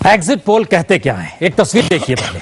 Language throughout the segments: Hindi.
एग्जिट पोल कहते क्या है, एक तस्वीर देखिए पहले।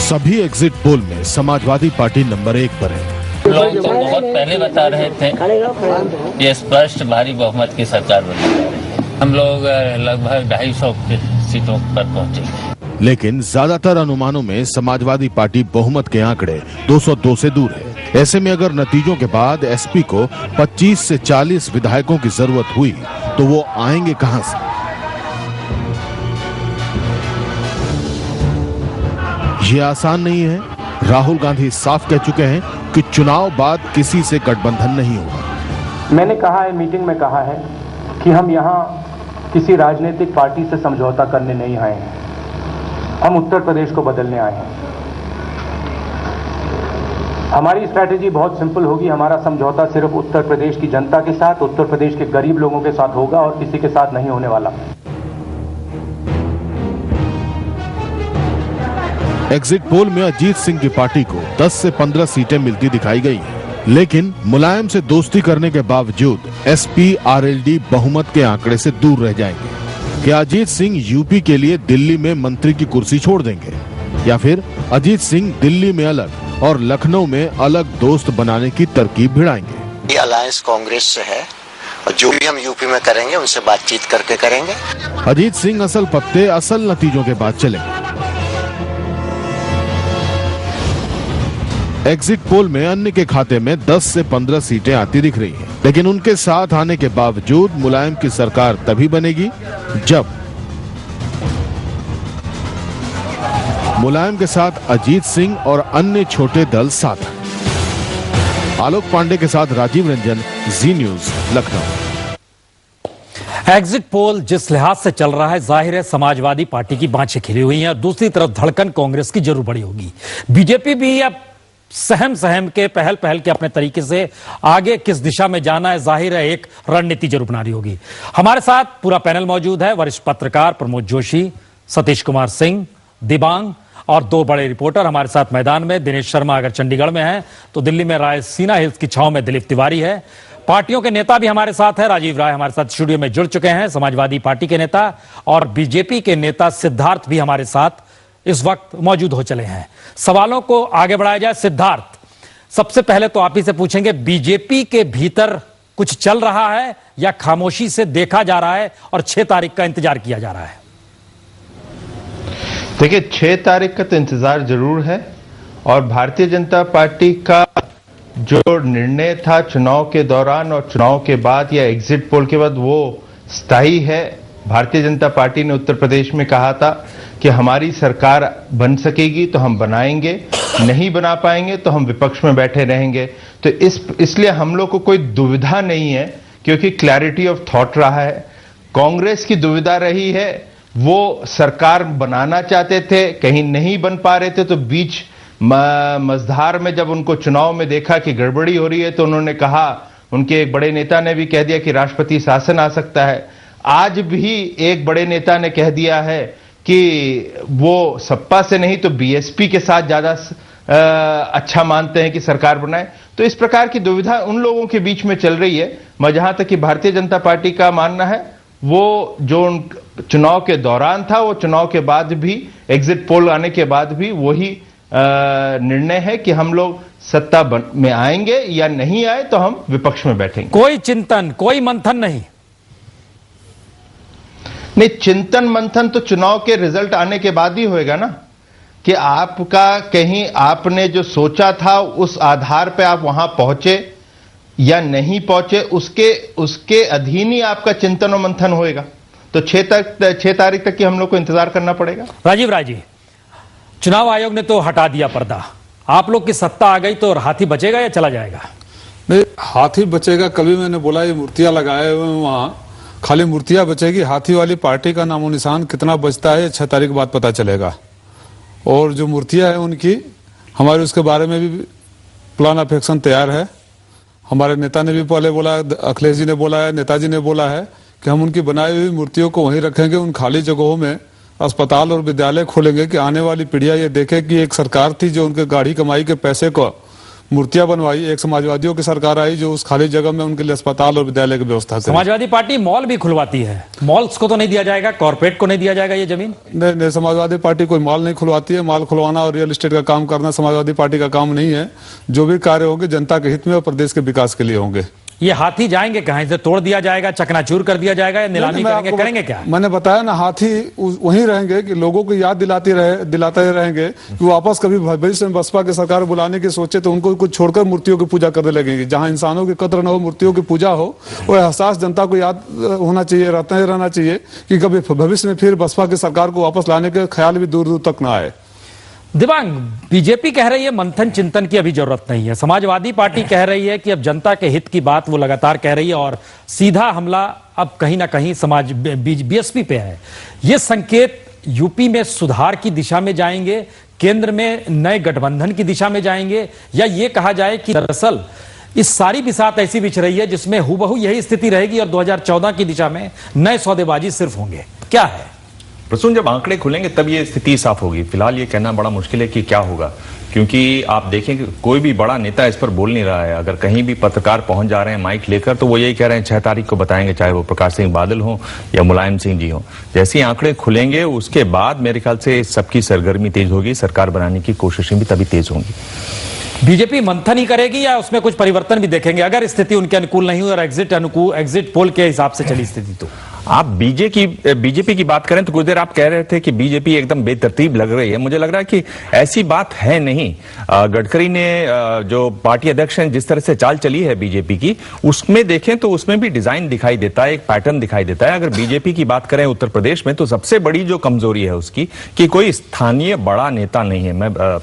सभी एग्जिट पोल में समाजवादी पार्टी नंबर 1 पर है। लोग तो बहुत पहले बता रहे थे ये स्पष्ट भारी बहुमत की सरकार बनने जा रही है। हम लोग लगभग 250 सीटों पर पहुंचे। लेकिन ज्यादातर अनुमानों में समाजवादी पार्टी बहुमत के आंकड़े 202 से दूर है। ऐसे में अगर नतीजों के बाद एसपी को 25 से 40 विधायकों की जरूरत हुई तो वो आएंगे कहां से? ये आसान नहीं है। राहुल गांधी साफ कह चुके हैं कि चुनाव बाद किसी से गठबंधन नहीं होगा। मैंने कहा है, मीटिंग में कहा है कि हम यहां किसी राजनीतिक पार्टी से समझौता करने नहीं आए हैं। हम उत्तर प्रदेश को बदलने आए हैं। हमारी स्ट्रैटेजी बहुत सिंपल होगी। हमारा समझौता सिर्फ उत्तर प्रदेश की जनता के साथ, उत्तर प्रदेश के गरीब लोगों के साथ होगा और किसी के साथ नहीं होने वाला। एग्जिट पोल में अजीत सिंह की पार्टी को 10 से 15 सीटें मिलती दिखाई गई हैं। लेकिन मुलायम से दोस्ती करने के बावजूद एसपी आरएलडी बहुमत के आंकड़े से दूर रह जाएंगे। क्या अजीत सिंह यूपी के लिए दिल्ली में मंत्री की कुर्सी छोड़ देंगे, या फिर अजीत सिंह दिल्ली में अलग और लखनऊ में अलग दोस्त बनाने की तरकीब भिड़ाएंगे? ये अलायंस कांग्रेस से है और जो भी हम यूपी में करेंगे उनसे बातचीत करके करेंगे। अजीत सिंह असल पत्ते असल नतीजों के बाद चलेंगे। एग्जिट पोल में अन्य के खाते में 10 से 15 सीटें आती दिख रही हैं, लेकिन उनके साथ आने के बावजूद मुलायम की सरकार तभी बनेगी जब मुलायम के साथ अजीत सिंह और अन्य छोटे दल साथ हैं। आलोक पांडे के साथ राजीव रंजन, जी न्यूज, लखनऊ। एग्जिट पोल जिस लिहाज से चल रहा है, जाहिर है समाजवादी पार्टी की बाँछें खिली हुई हैं और दूसरी तरफ धड़कन कांग्रेस की जरूर बड़ी होगी। बीजेपी भी अब सहम के पहल के अपने तरीके से आगे किस दिशा में जाना है, जाहिर है एक रणनीति जरूर बना रही होगी। हमारे साथ पूरा पैनल मौजूद है। वरिष्ठ पत्रकार प्रमोद जोशी, सतीश कुमार सिंह, दिबांग और 2 बड़े रिपोर्टर हमारे साथ मैदान में। दिनेश शर्मा अगर चंडीगढ़ में है तो दिल्ली में रायसीना हिल्स की छांव में दिलीप तिवारी है। पार्टियों के नेता भी हमारे साथ है। राजीव राय हमारे साथ स्टूडियो में जुड़ चुके हैं, समाजवादी पार्टी के नेता, और बीजेपी के नेता सिद्धार्थ भी हमारे साथ इस वक्त मौजूद हो चले हैं। सवालों को आगे बढ़ाया जाए। सिद्धार्थ, सबसे पहले तो आप ही से पूछेंगे, बीजेपी के भीतर कुछ चल रहा है या खामोशी से देखा जा रहा है और 6 तारीख का इंतजार किया जा रहा है? देखिए, 6 तारीख का तो इंतजार जरूर है और भारतीय जनता पार्टी का जो निर्णय था चुनाव के दौरान और चुनाव के बाद या एग्जिट पोल के बाद, वो स्थायी है। भारतीय जनता पार्टी ने उत्तर प्रदेश में कहा था कि हमारी सरकार बन सकेगी तो हम बनाएंगे, नहीं बना पाएंगे तो हम विपक्ष में बैठे रहेंगे। तो इसलिए हम लोग को कोई दुविधा नहीं है, क्योंकि क्लैरिटी ऑफ थॉट रहा है। कांग्रेस की दुविधा रही है, वो सरकार बनाना चाहते थे, कहीं नहीं बन पा रहे थे, तो बीच मझधार में जब उनको चुनाव में देखा कि गड़बड़ी हो रही है तो उन्होंने कहा, उनके एक बड़े नेता ने भी कह दिया कि राष्ट्रपति शासन आ सकता है। आज भी एक बड़े नेता ने कह दिया है कि वो सपा से नहीं तो बीएसपी के साथ ज्यादा अच्छा मानते हैं कि सरकार बनाए। तो इस प्रकार की दुविधा उन लोगों के बीच में चल रही है। मैं जहां तक कि भारतीय जनता पार्टी का मानना है, वो जो चुनाव के दौरान था, वो चुनाव के बाद भी, एग्जिट पोल आने के बाद भी वही निर्णय है कि हम लोग सत्ता में आएंगे या नहीं आए तो हम विपक्ष में बैठेंगे। कोई चिंतन, कोई मंथन नहीं? नहीं, चिंतन मंथन तो चुनाव के रिजल्ट आने के बाद ही होएगा ना, कि आपका कहीं आपने जो सोचा था उस आधार पे आप वहां पहुंचे या नहीं पहुंचे, उसके अधीन ही आपका चिंतन और मंथन होएगा। तो 6 तारीख तक की हम लोग को इंतजार करना पड़ेगा। राजीव राय जी, चुनाव आयोग ने तो हटा दिया पर्दा, आप लोग की सत्ता आ गई तो हाथी बचेगा या चला जाएगा? नहीं, हाथी बचेगा। कभी मैंने बोला ये मूर्तियां लगाए हुए वहां खाली मूर्तियां बचेगी, हाथी वाली पार्टी का नामो निशान कितना बचता है 6 तारीख बाद पता चलेगा। और जो मूर्तियां हैं उनकी, हमारे उसके बारे में भी प्लान ऑफ एक्शन तैयार है। हमारे नेता ने भी पहले बोला, अखिलेश जी ने बोला है, नेताजी ने बोला है कि हम उनकी बनाई हुई मूर्तियों को वहीं रखेंगे। उन खाली जगहों में अस्पताल और विद्यालय खोलेंगे कि आने वाली पीढ़ियां ये देखे कि एक सरकार थी जो उनके गाढ़ी कमाई के पैसे को मूर्तियां बनवाई, एक समाजवादियों की सरकार आई जो उस खाली जगह में उनके लिए अस्पताल और विद्यालय की व्यवस्था करी। समाजवादी पार्टी मॉल भी खुलवाती है, मॉल्स को तो नहीं दिया जाएगा, कॉर्पोरेट को नहीं दिया जाएगा ये जमीन? नहीं, समाजवादी पार्टी कोई मॉल नहीं खुलवाती है। मॉल खुलवाना और रियल एस्टेट का काम करना समाजवादी पार्टी का काम नहीं है। जो भी कार्य होंगे जनता के हित में और प्रदेश के विकास के लिए होंगे। ये हाथी जाएंगे कहां? इसे तोड़ दिया जाएगा, चकनाचूर कर दिया जाएगा या नीलामी करेंगे क्या? मैंने बताया ना, हाथी वहीं रहेंगे कि लोगों को याद दिलाते रहेंगे कि वापस कभी भविष्य में बसपा की सरकार बुलाने की सोचे तो उनको कुछ छोड़कर मूर्तियों की पूजा करने लगेंगे। जहां इंसानों की कद्र न हो, मूर्तियों की पूजा हो, वो एहसास जनता को याद होना चाहिए, रहना चाहिए कि कभी भविष्य में फिर बसपा की सरकार को वापस लाने के ख्याल भी दूर दूर तक ना आए। दिव्यांग, बीजेपी कह रही है मंथन चिंतन की अभी जरूरत नहीं है, समाजवादी पार्टी कह रही है कि अब जनता के हित की बात वो लगातार कह रही है और सीधा हमला अब कहीं ना कहीं बीएसपी पे है। ये संकेत यूपी में सुधार की दिशा में जाएंगे, केंद्र में नए गठबंधन की दिशा में जाएंगे, या ये कहा जाए कि दरअसल इस सारी बिसात ऐसी बिछ रही है जिसमें हूबहू यही स्थिति रहेगी और 2014 की दिशा में नए सौदेबाजी सिर्फ होंगे? क्या है प्रसून, जब आंकड़े खुलेंगे तब ये स्थिति साफ होगी। फिलहाल ये कहना बड़ा मुश्किल है कि क्या होगा, क्योंकि आप देखें कि कोई भी बड़ा नेता इस पर बोल नहीं रहा है। अगर कहीं भी पत्रकार पहुंच जा रहे हैं माइक लेकर तो वो यही कह रहे हैं 6 तारीख को बताएंगे, चाहे वो प्रकाश सिंह बादल हो या मुलायम सिंह जी हो। जैसे ही आंकड़े खुलेंगे उसके बाद मेरे ख्याल से सबकी सरगर्मी तेज होगी, सरकार बनाने की कोशिशें भी तभी तेज होंगी। बीजेपी मंथन ही करेगी या उसमें कुछ परिवर्तन भी देखेंगे अगर स्थिति उनके अनुकूल नहीं हुई और एग्जिट पोल के हिसाब से चली स्थिति? तो आप बीजेपी की बात करें तो कुछ देर आप कह रहे थे कि बीजेपी एकदम बेतरतीब लग रही है। मुझे लग रहा है कि ऐसी बात है नहीं। गडकरी ने जो पार्टी अध्यक्ष हैं जिस तरह से चाल चली है बीजेपी की, उसमें देखें तो उसमें भी डिजाइन दिखाई देता है, एक पैटर्न दिखाई देता है। अगर बीजेपी की बात करें उत्तर प्रदेश में तो सबसे बड़ी जो कमजोरी है उसकी कि कोई स्थानीय बड़ा नेता नहीं है। मैं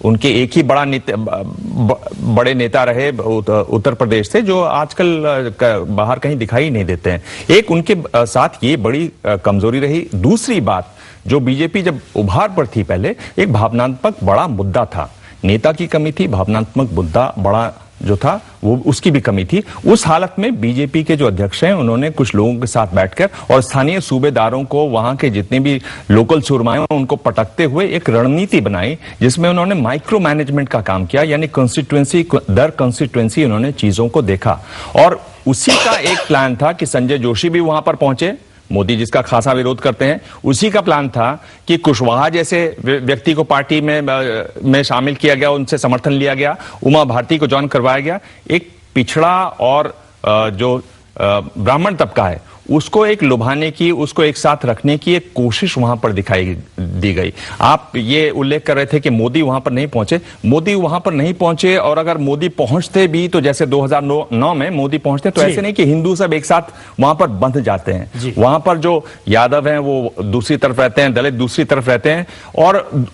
उनके एक ही बड़े नेता रहे उत्तर प्रदेश से जो आजकल बाहर कहीं दिखाई नहीं देते हैं। एक उनके साथ ये बड़ी कमजोरी रही। दूसरी बात, जो बीजेपी जब उभार पर थी पहले, एक भावनात्मक बड़ा मुद्दा था, नेता की कमी थी, भावनात्मक मुद्दा बड़ा जो था वो उसकी भी कमी थी। उस हालत में बीजेपी के जो अध्यक्ष हैं उन्होंने कुछ लोगों के साथ बैठकर और स्थानीय सूबेदारों को, वहां के जितने भी लोकल सुरमाए उनको पटकते हुए एक रणनीति बनाई जिसमें उन्होंने माइक्रो मैनेजमेंट का काम किया, यानी कंस्टिट्यूएंसी दर कंस्टिट्यूएंसी उन्होंने चीजों को देखा। और उसी का एक प्लान था कि संजय जोशी भी वहां पर पहुंचे, मोदी जिसका खासा विरोध करते हैं। उसी का प्लान था कि कुशवाहा जैसे व्यक्ति को पार्टी में शामिल किया गया, उनसे समर्थन लिया गया, उमा भारती को ज्वाइन करवाया गया। एक पिछड़ा और जो ब्राह्मण तबका है उसको एक लुभाने की, उसको एक साथ रखने की एक कोशिश वहां पर दिखाई दी गई। आप ये उल्लेख कर रहे थे कि मोदी वहां पर नहीं पहुंचे। मोदी वहां पर नहीं पहुंचे, और अगर मोदी पहुंचते भी तो जैसे 2009 में मोदी पहुंचते तो ऐसे नहीं कि हिंदू सब एक साथ वहां पर बंध जाते हैं। वहां पर जो यादव हैं वो दूसरी तरफ रहते हैं, दलित दूसरी तरफ रहते हैं, और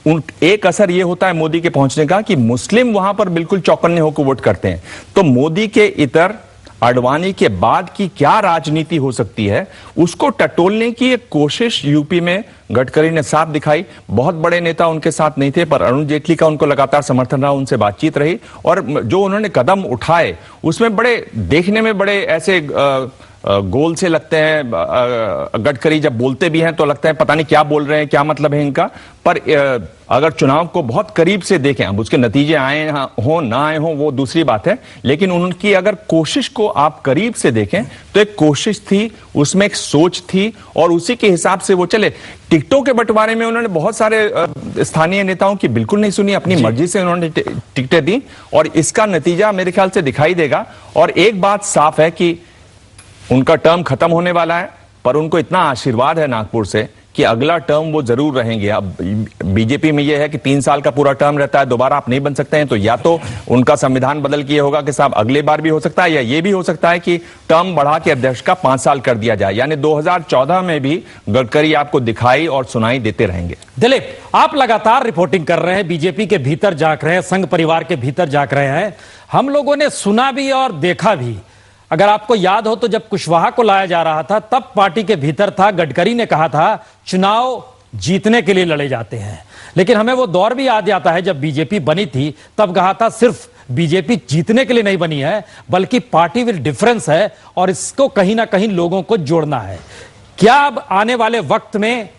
एक असर ये होता है मोदी के पहुंचने का कि मुस्लिम वहां पर बिल्कुल चौकन्ने होकर वोट करते हैं। तो मोदी के इतर आडवाणी के बाद की क्या राजनीति हो सकती है उसको टटोलने की एक कोशिश यूपी में गडकरी ने साफ दिखाई। बहुत बड़े नेता उनके साथ नहीं थे, पर अरुण जेटली का उनको लगातार समर्थन रहा, उनसे बातचीत रही, और जो उन्होंने कदम उठाए उसमें बड़े देखने में बड़े ऐसे गोल से लगते हैं। गडकरी जब बोलते भी हैं तो लगता है पता नहीं क्या बोल रहे हैं, क्या मतलब है इनका। पर अगर चुनाव को बहुत करीब से देखें, अब उसके नतीजे आए हो ना आए हो वो दूसरी बात है, लेकिन उनकी अगर कोशिश को आप करीब से देखें तो एक कोशिश थी, उसमें एक सोच थी, और उसी के हिसाब से वो चले। टिकटों के बंटवारे में उन्होंने बहुत सारे स्थानीय नेताओं की बिल्कुल नहीं सुनी, अपनी मर्जी से उन्होंने टिकटें दी, और इसका नतीजा मेरे ख्याल से दिखाई देगा। और एक बात साफ है कि उनका टर्म खत्म होने वाला है, पर उनको इतना आशीर्वाद है नागपुर से कि अगला टर्म वो जरूर रहेंगे। अब बीजेपी में ये है कि 3 साल का पूरा टर्म रहता है, दोबारा आप नहीं बन सकते हैं, तो या तो उनका संविधान बदल के ये होगा कि साहब अगले बार भी हो सकता है, या ये भी हो सकता है कि टर्म बढ़ा के अध्यक्ष का 5 साल कर दिया जाए। यानी 2014 में भी गडकरी आपको दिखाई और सुनाई देते रहेंगे। दिलीप, आप लगातार रिपोर्टिंग कर रहे हैं, बीजेपी के भीतर झांक रहे हैं, संघ परिवार के भीतर झांक रहे हैं। हम लोगों ने सुना भी और देखा भी। अगर आपको याद हो तो जब कुशवाहा को लाया जा रहा था तब पार्टी के भीतर था, गडकरी ने कहा था चुनाव जीतने के लिए लड़े जाते हैं। लेकिन हमें वो दौर भी याद आता है जब बीजेपी बनी थी, तब कहा था सिर्फ बीजेपी जीतने के लिए नहीं बनी है बल्कि पार्टी विद डिफरेंस है और इसको कहीं ना कहीं लोगों को जोड़ना है। क्या अब आने वाले वक्त में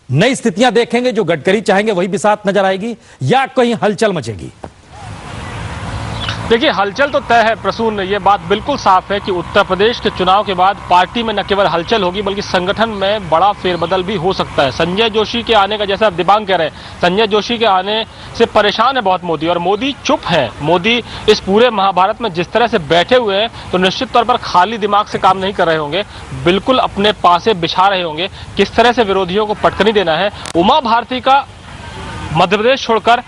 नई स्थितियां देखेंगे, जो गडकरी चाहेंगे वही बिसात नजर आएगी, या कहीं हलचल मचेगी? देखिए, हलचल तो तय है प्रसून, ये बात बिल्कुल साफ है कि उत्तर प्रदेश के चुनाव के बाद पार्टी में न केवल हलचल होगी बल्कि संगठन में बड़ा फेरबदल भी हो सकता है। संजय जोशी के आने का, जैसा आप दिबांग कह रहे हैं, संजय जोशी के आने से परेशान है बहुत मोदी, और मोदी चुप है। मोदी इस पूरे महाभारत में जिस तरह से बैठे हुए हैं तो निश्चित तौर पर खाली दिमाग से काम नहीं कर रहे होंगे, बिल्कुल अपने पासे बिछा रहे होंगे किस तरह से विरोधियों को पटकनी देना है। उमा भारती का मध्य प्रदेश छोड़कर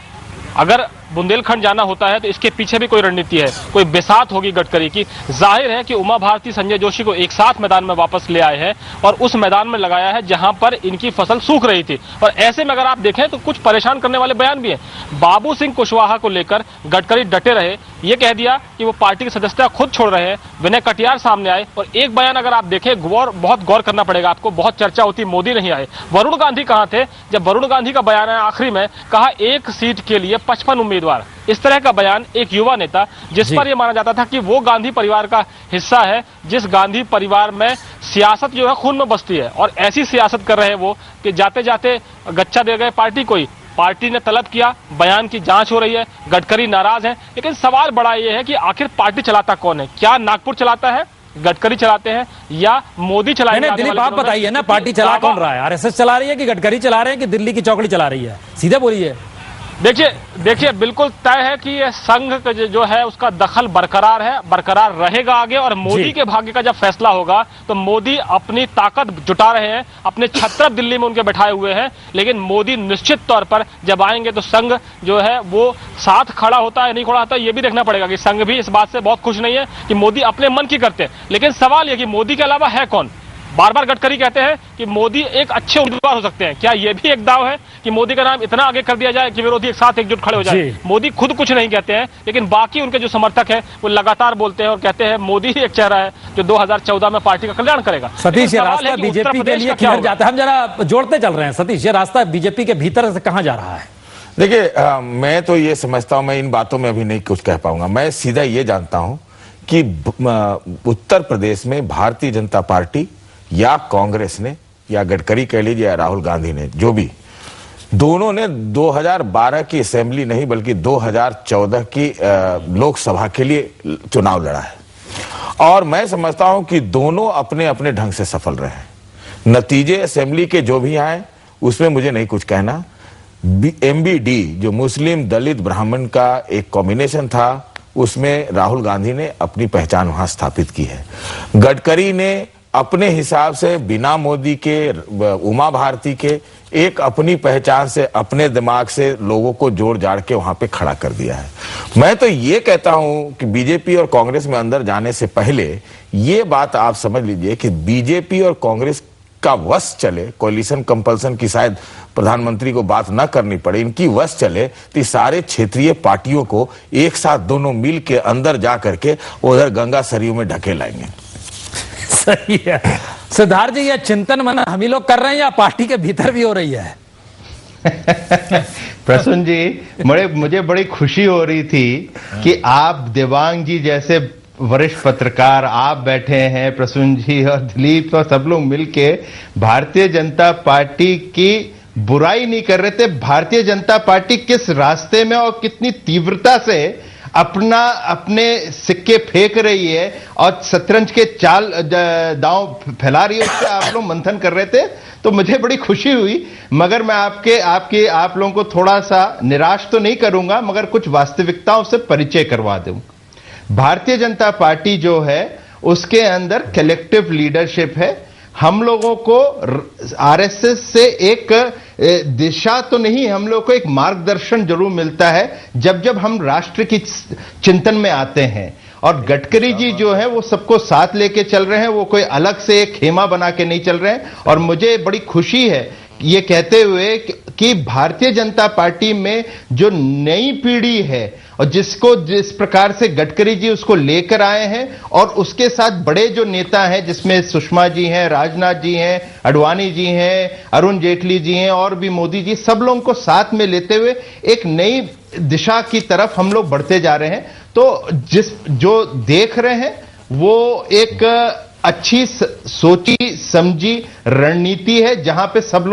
अगर बुंदेलखंड जाना होता है तो इसके पीछे भी कोई रणनीति है, कोई बिसात होगी गडकरी की। जाहिर है कि उमा भारती संजय जोशी को एक साथ मैदान में वापस ले आए हैं और उस मैदान में लगाया है जहां पर इनकी फसल सूख रही थी। और ऐसे में अगर आप देखें तो कुछ परेशान करने वाले बयान भी हैं। बाबू सिंह कुशवाहा को लेकर गडकरी डटे रहे, ये कह दिया कि वो पार्टी की सदस्यता खुद छोड़ रहे हैं। विनय कटियार सामने आए और एक बयान अगर आप देखें, बहुत गौर करना पड़ेगा आपको, बहुत चर्चा होती, मोदी नहीं आए। वरुण गांधी कहां थे जब वरुण गांधी का बयान आया आखिरी में, कहा 1 सीट के लिए 55 उम्मीदवार। इस तरह का बयान एक युवा नेता, जिस पर यह माना जाता था कि वो गांधी परिवार का हिस्सा है, जिस गांधी परिवार में सियासत जो है खून में बसती है, और ऐसी सियासत कर रहे हैं वो कि जाते जाते गच्चा दे गए पार्टी को ही। पार्टी ने तलब किया, बयान की जांच हो रही है, गडकरी नाराज हैं। लेकिन सवाल बड़ा ये है कि आखिर पार्टी चलाता कौन है? क्या नागपुर चलाता है, गडकरी चलाते हैं, या मोदी चलाएंगे? दिलीप, आप बताइए ना, पार्टी चला कौन रहा है? आरएसएस चला रही है कि गडकरी चला रहे हैं कि दिल्ली की चौकड़ी चला रही है? सीधे बोलिए। देखिए बिल्कुल तय है कि ये संघ जो है उसका दखल बरकरार है, बरकरार रहेगा आगे। और मोदी के भाग्य का जब फैसला होगा तो मोदी अपनी ताकत जुटा रहे हैं, अपने छत्रप दिल्ली में उनके बैठाए हुए हैं, लेकिन मोदी निश्चित तौर पर जब आएंगे तो संघ जो है वो साथ खड़ा होता है नहीं खड़ा होता, ये भी देखना पड़ेगा कि संघ भी इस बात से बहुत खुश नहीं है कि मोदी अपने मन की करते हैं। लेकिन सवाल यह कि मोदी के अलावा है कौन? बार बार गडकरी कहते हैं कि मोदी एक अच्छे उम्मीदवार हो सकते हैं। क्या यह भी एक दाव है कि मोदी का नाम इतना आगे कर दिया जाए कि विरोधी एक साथ एकजुट खड़े हो जाए? मोदी खुद कुछ नहीं कहते हैं, लेकिन बाकी उनके जो समर्थक हैं वो लगातार बोलते हैं और कहते हैं मोदी ही एक चेहरा है जो 2014 में पार्टी का कल्याण करेगा। सतीश, ये रास्ता बीजेपी के लिए किधर जाता है? हम जरा जोड़ते चल रहे हैं। सतीश, ये रास्ता बीजेपी के भीतर से कहां जा रहा है? देखिए, मैं तो ये समझता हूं, मैं इन बातों में अभी नहीं कुछ कह पाऊंगा। मैं सीधा ये जानता हूं कि उत्तर प्रदेश में भारतीय जनता पार्टी या कांग्रेस ने, या गडकरी कह लीजिए या राहुल गांधी ने, जो भी, दोनों ने 2012 की असेंबली नहीं बल्कि 2014 की लोकसभा के लिए चुनाव लड़ा है। और मैं समझता हूं कि दोनों अपने अपने ढंग से सफल रहे हैं। नतीजे असेंबली के जो भी आए उसमें मुझे नहीं कुछ कहना। MBD जो मुस्लिम दलित ब्राह्मण का एक कॉम्बिनेशन था, उसमें राहुल गांधी ने अपनी पहचान वहां स्थापित की है। गडकरी ने अपने हिसाब से बिना मोदी के, उमा भारती के, एक अपनी पहचान से, अपने दिमाग से लोगों को जोड़ जाड़ के वहां पे खड़ा कर दिया है। मैं तो ये कहता हूं कि बीजेपी और कांग्रेस में अंदर जाने से पहले ये बात आप समझ लीजिए कि बीजेपी और कांग्रेस का वश चले, कोलिशन कंपल्सन की शायद प्रधानमंत्री को बात ना करनी पड़े, इनकी वश चले तो सारे क्षेत्रीय पार्टियों को एक साथ दोनों मिल के अंदर जा करके उधर गंगा सरयू में ढके लाएंगे। सही है सिद्धार्थ जी, ये चिंतन मन हम ही लोग कर रहे हैं या पार्टी के भीतर भी हो रही है? प्रसून जी, मुझे बड़ी खुशी हो रही थी कि आप देवांग जी जैसे वरिष्ठ पत्रकार, आप बैठे हैं, प्रसून जी और दिलीप और सब लोग मिलके भारतीय जनता पार्टी की बुराई नहीं कर रहे थे। भारतीय जनता पार्टी किस रास्ते में और कितनी तीव्रता से अपने सिक्के फेंक रही है और शतरंज के दांव फैला रही है, उससे आप लोग मंथन कर रहे थे। तो मुझे बड़ी खुशी हुई। मगर मैं आप लोगों को थोड़ा सा निराश तो नहीं करूंगा, मगर कुछ वास्तविकताओं से परिचय करवा दूं। भारतीय जनता पार्टी जो है उसके अंदर कलेक्टिव लीडरशिप है। हम लोगों को आरएसएस से एक दिशा तो नहीं, हम लोग को एक मार्गदर्शन जरूर मिलता है जब हम राष्ट्र की चिंतन में आते हैं। और गडकरी जी जो है वो सबको साथ लेके चल रहे हैं, वो कोई अलग से एक खेमा बना के नहीं चल रहे हैं। और मुझे बड़ी खुशी है ये कहते हुए कि भारतीय जनता पार्टी में जो नई पीढ़ी है और जिस प्रकार से गडकरी जी उसको लेकर आए हैं, और उसके साथ बड़े जो नेता हैं जिसमें सुषमा जी हैं, राजनाथ जी हैं, अडवाणी जी हैं, अरुण जेटली जी हैं और भी मोदी जी, सब लोगों को साथ में लेते हुए एक नई दिशा की तरफ हम लोग बढ़ते जा रहे हैं। तो जो देख रहे हैं वो एक अच्छी सोची समझी रणनीति है जहां पे सब लोग